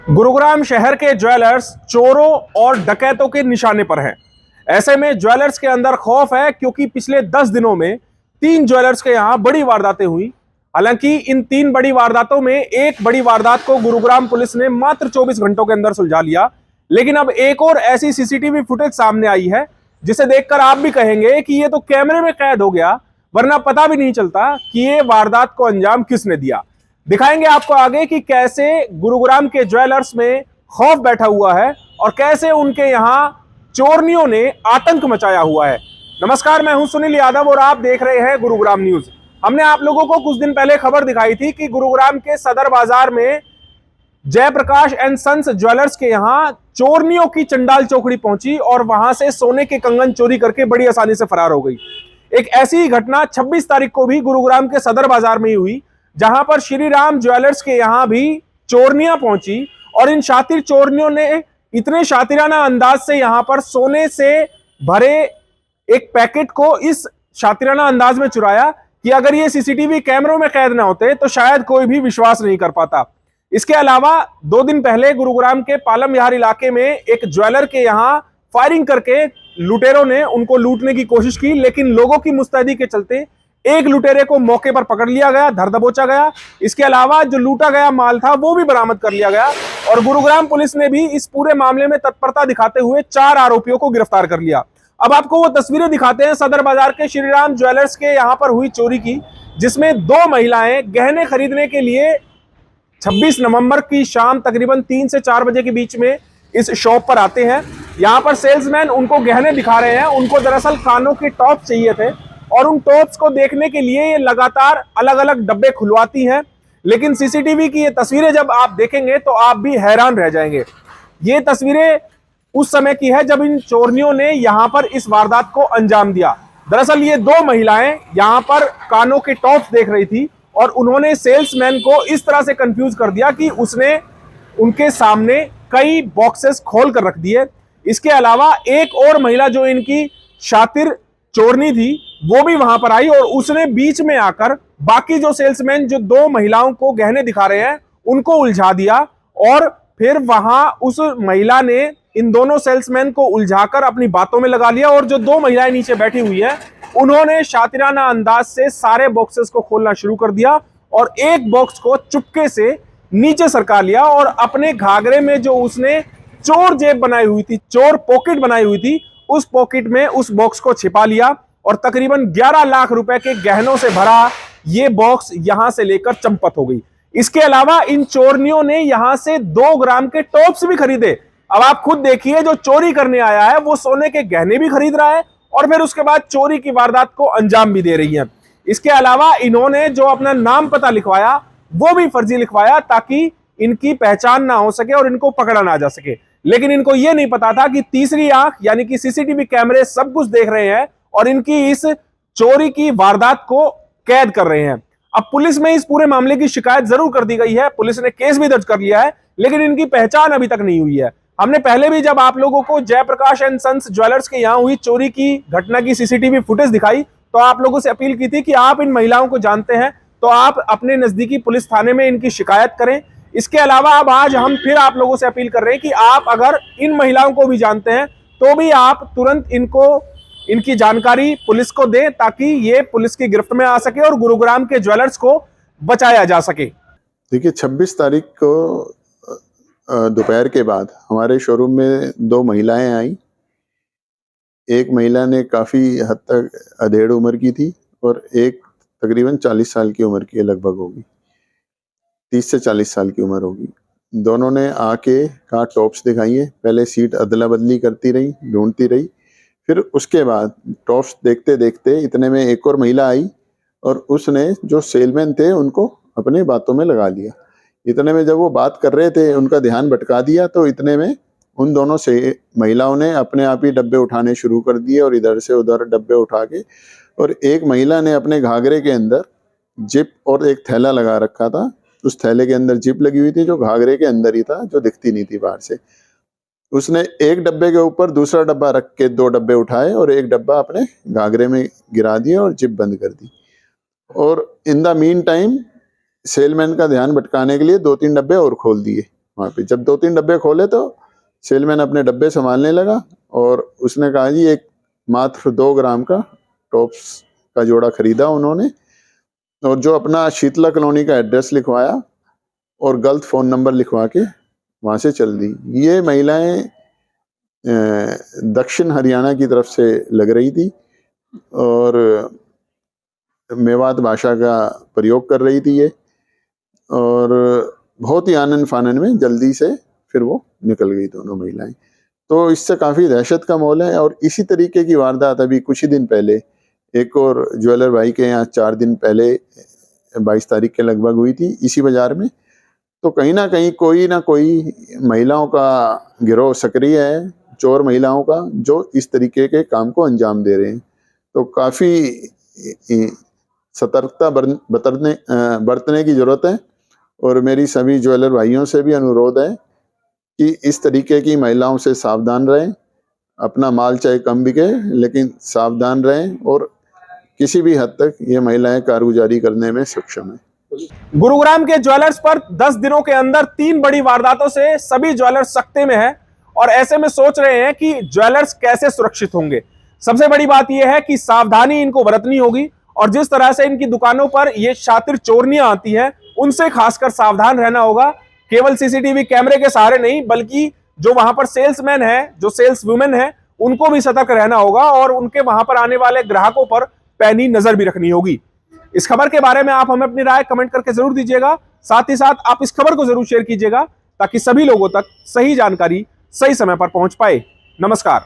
गुरुग्राम शहर के ज्वेलर्स चोरों और डकैतों के निशाने पर हैं। ऐसे में ज्वेलर्स के अंदर खौफ है क्योंकि पिछले 10 दिनों में 3 ज्वेलर्स के यहां बड़ी वारदातें हुई। हालांकि इन 3 बड़ी वारदातों में एक बड़ी वारदात को गुरुग्राम पुलिस ने मात्र 24 घंटों के अंदर सुलझा लिया, लेकिन अब एक और ऐसी सीसीटीवी फुटेज सामने आई है जिसे देखकर आप भी कहेंगे कि ये तो कैमरे में कैद हो गया, वरना पता भी नहीं चलता कि ये वारदात को अंजाम किसने दिया। दिखाएंगे आपको आगे कि कैसे गुरुग्राम के ज्वेलर्स में खौफ बैठा हुआ है और कैसे उनके यहां चोरनियों ने आतंक मचाया हुआ है। नमस्कार, मैं हूं सुनील यादव और आप देख रहे हैं गुरुग्राम न्यूज। हमने आप लोगों को कुछ दिन पहले खबर दिखाई थी कि गुरुग्राम के सदर बाजार में जयप्रकाश एंड सन्स ज्वेलर्स के यहां चोरनियों की चंडाल चौकड़ी पहुंची और वहां से सोने के कंगन चोरी करके बड़ी आसानी से फरार हो गई। एक ऐसी ही घटना 26 तारीख को भी गुरुग्राम के सदर बाजार में ही हुई, जहां पर श्री राम ज्वेलर्स के यहां भी चोरनियां पहुंची और इन शातिर चोरनियों ने इतने शातिराना अंदाज से यहां पर सोने से भरे एक पैकेट को इस शातिराना अंदाज में चुराया कि अगर ये सीसीटीवी कैमरों में कैद ना होते तो शायद कोई भी विश्वास नहीं कर पाता। इसके अलावा 2 दिन पहले गुरुग्राम के पालम विहार इलाके में एक ज्वेलर के यहां फायरिंग करके लुटेरों ने उनको लूटने की कोशिश की, लेकिन लोगों की मुस्तैदी के चलते एक लुटेरे को मौके पर पकड़ लिया गया, धर दबोचा गया। इसके अलावा जो लूटा गया माल था वो भी बरामद कर लिया गया और गुरुग्राम पुलिस ने भी इस पूरे मामले में तत्परता दिखाते हुए 4 आरोपियों को गिरफ्तार कर लिया। अब आपको वो तस्वीरें दिखाते हैं सदर बाजार के श्रीराम ज्वेलर्स के यहां पर हुई चोरी की, जिसमें 2 महिलाएं गहने खरीदने के लिए 26 नवंबर की शाम तकरीबन 3 से 4 बजे के बीच में इस शॉप पर आते हैं। यहां पर सेल्समैन उनको गहने दिखा रहे हैं। उनको दरअसल कानों के टॉप चाहिए थे और उन टॉप्स को देखने के लिए ये लगातार अलग अलग डब्बे खुलवाती हैं, लेकिन सीसीटीवी की ये तस्वीरें जब आप देखेंगे तो आप भी हैरान रह जाएंगे। ये तस्वीरें उस समय की है जब इन चोरनियों ने यहां पर इस वारदात को अंजाम दिया। दरअसल ये 2 महिलाएं यहां पर कानों के टॉप्स देख रही थी और उन्होंने सेल्समैन को इस तरह से कंफ्यूज कर दिया कि उसने उनके सामने कई बॉक्सेस खोल कर रख दिए। इसके अलावा एक और महिला जो इनकी शातिर चोरनी थी वो भी वहां पर आई और उसने बीच में आकर बाकी जो सेल्समैन जो 2 महिलाओं को गहने दिखा रहे हैं उनको उलझा दिया और फिर वहां उस महिला ने इन दोनों सेल्समैन को उलझाकर अपनी बातों में लगा लिया और जो 2 महिलाएं नीचे बैठी हुई है उन्होंने शातिराना अंदाज से सारे बॉक्सेस को खोलना शुरू कर दिया और एक बॉक्स को चुपके से नीचे सरका लिया और अपने घाघरे में जो उसने चोर जेब बनाई हुई थी, चोर पॉकेट बनाई हुई थी, उस पॉकेट में उस बॉक्स को छिपा लिया और तकरीबन 11 लाख रुपए के गहनों से भरा ये बॉक्स यहां से लेकर चंपत हो गई। इसके अलावा इन चोरनियों ने यहां से 2 ग्राम के टॉप्स भी खरीदे। अब आप खुद देखिए, जो चोरी करने आया है वो सोने के गहने भी खरीद रहा है और फिर उसके बाद चोरी की वारदात को अंजाम भी दे रही है। इसके अलावा इन्होंने जो अपना नाम पता लिखवाया वो भी फर्जी लिखवाया ताकि इनकी पहचान ना हो सके और इनको पकड़ा ना जा सके, लेकिन इनको यह नहीं पता था कि तीसरी आंख यानी कि सीसीटीवी कैमरे सब कुछ देख रहे हैं और इनकी इस चोरी की वारदात को कैद कर रहे हैं। अब पुलिस में इस पूरे मामले की शिकायत जरूर कर दी गई है, पुलिस ने केस भी दर्ज कर लिया है, लेकिन इनकी पहचान अभी तक नहीं हुई है। हमने पहले भी जब आप लोगों को जयप्रकाश एंड सन्स ज्वेलर्स के यहां हुई चोरी की घटना की सीसीटीवी फुटेज दिखाई तो आप लोगों से अपील की थी कि आप इन महिलाओं को जानते हैं तो आप अपने नजदीकी पुलिस थाने में इनकी शिकायत करें। इसके अलावा अब आज हम फिर आप लोगों से अपील कर रहे हैं कि आप अगर इन महिलाओं को भी जानते हैं तो भी आप तुरंत इनकी जानकारी पुलिस को दें ताकि ये पुलिस की गिरफ्त में आ सके और गुरुग्राम के ज्वेलर्स को बचाया जा सके। देखिए, 26 तारीख को दोपहर के बाद हमारे शोरूम में 2 महिलाएं आई। एक महिला ने काफी हद तक अधेड़ उम्र की थी और एक तकरीबन 40 साल की उम्र की लगभग होगी, 30 से 40 साल की उम्र होगी। दोनों ने आके कहा टॉप्स दिखाइए। पहले सीट अदला बदली करती रही, ढूंढती रही, फिर उसके बाद टॉप्स देखते देखते इतने में एक और महिला आई और उसने जो सेलमैन थे उनको अपने बातों में लगा लिया। इतने में जब वो बात कर रहे थे उनका ध्यान भटका दिया तो इतने में उन दोनों से महिलाओं ने अपने आप ही डब्बे उठाने शुरू कर दिए और इधर से उधर डब्बे उठा के, और एक महिला ने अपने घाघरे के अंदर जिप और एक थैला लगा रखा था। उस थैले के अंदर जिप लगी हुई थी जो घाघरे के अंदर ही था, जो दिखती नहीं थी बाहर से। उसने एक डब्बे के ऊपर दूसरा डब्बा रख के 2 डब्बे उठाए और एक डब्बा अपने घाघरे में गिरा दिया और जिप बंद कर दी। और in the mean time salesman का ध्यान भटकाने के लिए 2-3 डब्बे और खोल दिए वहाँ पे। जब 2-3 डब्बे खोले तो सेलमैन अपने डब्बे संभालने लगा और उसने कहा जी एक मात्र 2 ग्राम का टॉप्स का जोड़ा खरीदा उन्होंने, और जो अपना शीतला कॉलोनी का एड्रेस लिखवाया और गलत फ़ोन नंबर लिखवा के वहाँ से चल दी। ये महिलाएं दक्षिण हरियाणा की तरफ से लग रही थी और मेवात भाषा का प्रयोग कर रही थी ये, और बहुत ही आनन फानन में जल्दी से फिर वो निकल गई दोनों महिलाएं। तो इससे काफ़ी दहशत का माहौल है। और इसी तरीके की वारदात अभी कुछ ही दिन पहले एक और ज्वेलर भाई के यहाँ 4 दिन पहले 22 तारीख के लगभग हुई थी इसी बाजार में। तो कहीं ना कोई महिलाओं का गिरोह सक्रिय है, चोर महिलाओं का, जो इस तरीके के काम को अंजाम दे रहे हैं। तो काफ़ी सतर्कता बरतने की जरूरत है। और मेरी सभी ज्वेलर भाइयों से भी अनुरोध है कि इस तरीके की महिलाओं से सावधान रहें। अपना माल चाहे कम बिके लेकिन सावधान रहें, और किसी भी हद तक ये महिलाएं कारगुजारी करने में सक्षम है। गुरुग्राम के ज्वेलर्स पर 10 दिनों के अंदर 3 बड़ी वारदातों से सभी ज्वेलर्स सख्ते में हैं और ऐसे में सोच रहे हैं कि ज्वेलर्स कैसे सुरक्षित होंगे। सबसे बड़ी बात यह है कि सावधानी इनको बरतनी होगी और जिस तरह से इनकी दुकानों पर ये शातिर चोरनियां आती हैं उनसे खासकर सावधान रहना होगा। केवल सीसीटीवी कैमरे के सहारे नहीं, बल्कि जो वहां पर सेल्समैन है, जो सेल्स वुमेन है, उनको भी सतर्क रहना होगा और उनके वहां पर आने वाले ग्राहकों पर पैनी नजर भी रखनी होगी। इस खबर के बारे में आप हमें अपनी राय कमेंट करके जरूर दीजिएगा। साथ ही साथ आप इस खबर को जरूर शेयर कीजिएगा ताकि सभी लोगों तक सही जानकारी सही समय पर पहुंच पाए। नमस्कार।